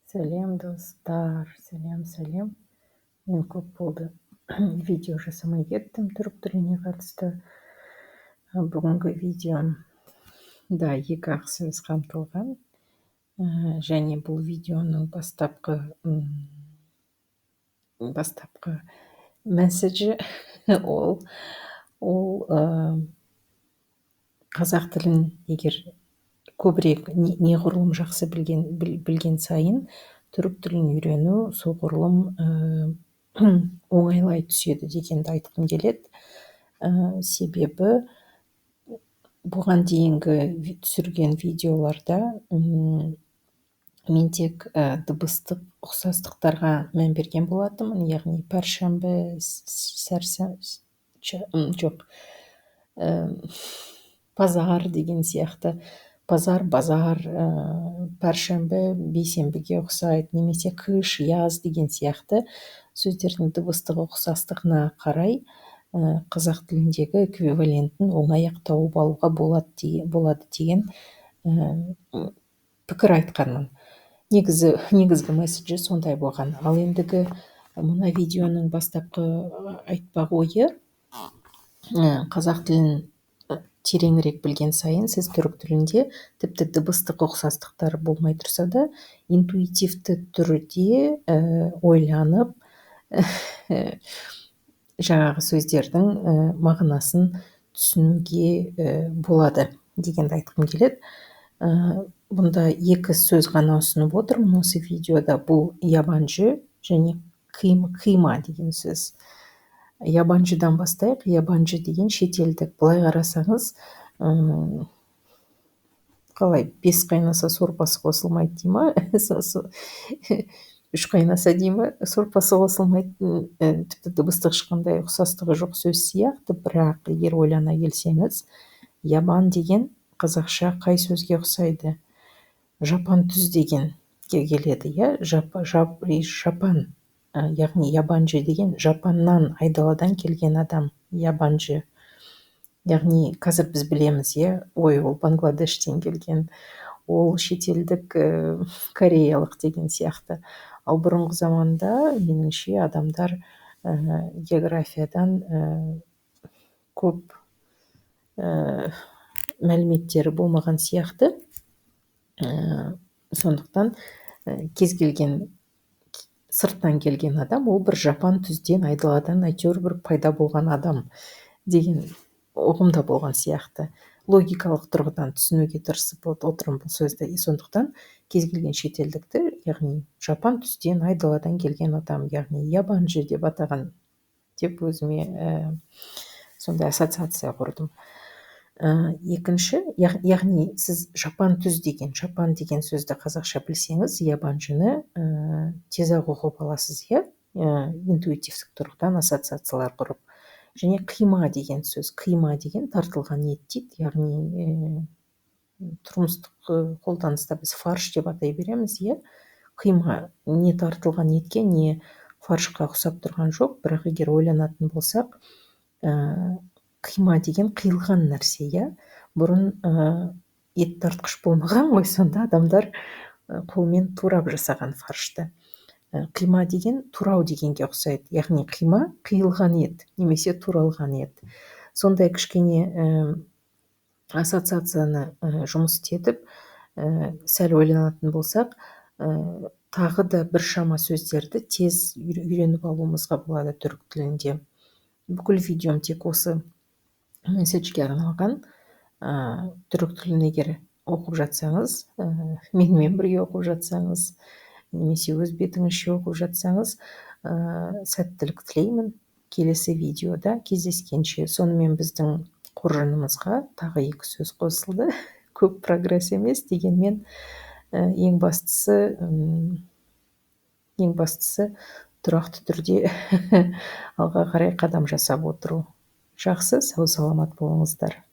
Сәлем достар, сәлем. Мен көп болды видео жасамай кеттім түрік тіліне қатысты. Бүгінгі видеом да екі ақ сөз қамтылған. Және бұл видеоның бастапқы месседжі ол қазақ тілін егер көбірек неғұрлым жақсы білген сайын түрік тілін үйрену соғұрлым оңайлай түседі дегенді айтқым келеді. Себебі бұған дейінгі түсірген видеоларда мен тек дыбыстық ұқсастықтарға мән берген болатынмын, яғни пәршәмбі, базар деген сияқты, базар, пәршәмбі бейсенбіге ұқсайды, немесе кыш, яз деген сияқты сөздердің дыбыстық ұқсастығына қарай қазақ тіліндегі эквивалентін оңай тауып алуға болады деген пікір айтқанмын. Негізгі месседжі сондай болған. Ал ендігі мына видеоның бастапқы айтпақ ойы, қазақ тілін тереңірек білген сайын сіз түрік тілінде тіпті дыбыстық ұқсастықтары болмай тұрса да интуитивті түрде ойланып жаңағы сөздердің мағынасын түсінуге болады дегенді айтқым келеді. Бұнда екі сөз ғана ұсынып отырмын осы видеода. Бұл ябанжы және қима деген сөз. Ябанжыдан бастайық. Ябанжы деген шетелдік. Былай қарасаңыз, қалай, 5 қайнаса сорпасы қосылмайды дей ма? 3 қайнаса дей ма? Сорпасы қосылмайды. Тіпті дыбыстық ешқандай ұқсастығы жоқ сөз сияқты, бірақ егер ойлана келсеңіз, ябан деген қазақша қай сөзге ұқсайды? Жапан түз дегенге келеді, иә? Жапан, яғни ябанжы деген Жапаннан, айдаладан келген адам, ябанжы. Яғни қазір біз білеміз, иә, ол Бангладештен келген, ол шетелдік, кореялық деген сияқты. Ал бұрынғы заманда меніңше адамдар географиядан көп мәліметтері болмаған сияқты. Сондықтан кез келген сырттан келген адам, ол бір жапан түзден, айдаладан әйтеуір бір пайда болған адам деген ұғымда болған сияқты. Логикалық тұрғыдан түсінуге тырысып отырмын бұл сөзді. Сондықтан кез келген шетелдікті, яғни жапан түзден, айдаладан келген адам, яғни ябанжы деп атаған деп өзіме сондай ассоциация құрдым. Екінші, яғни сіз жапан деген сөзді қазақша білсеңіз, ябанжыны тез ақ ұғып аласыз, иә, интуитивтік тұрғыдан ассоциациялар құрып. Және қима деген сөз. Қима деген тартылған ет дейді, яғни тұрмыстық қолданыста біз фарш деп атай береміз, иә. Қима не тартылған етке, не фаршқа ұқсап тұрған жоқ, бірақ егер ойланатын болсақ, қима деген қиылған нәрсе, иә. Бұрын ет тартқыш болмаған ғой, сонда адамдар қолмен турап жасаған фаршты. Қима деген турау дегенге ұқсайды, яғни қима қиылған ет немесе туралған ет. Сондай кішкене ассоциацияны жұмыс істетіп, сәл ойланатын болсақ, тағы да біршама сөздерді тез үйреніп алуымызға болады түрік тілінде. Бүкіл видеом тек осы месседжге арналған. Түрік тілін егер оқып жатсаңыз, менімен бірге оқып жатсаңыз, немесе өз бетіңізше оқып жатсаңыз, сәттілік тілеймін. Келесі видеода кездескенше. Сонымен біздің қоржынымызға тағы 2 сөз қосылды. Көп прогресс емес, дегенмен ең бастысы тұрақты түрде алға қарай қадам жасап отыру. Жақсы, сау саламат болыңыздар.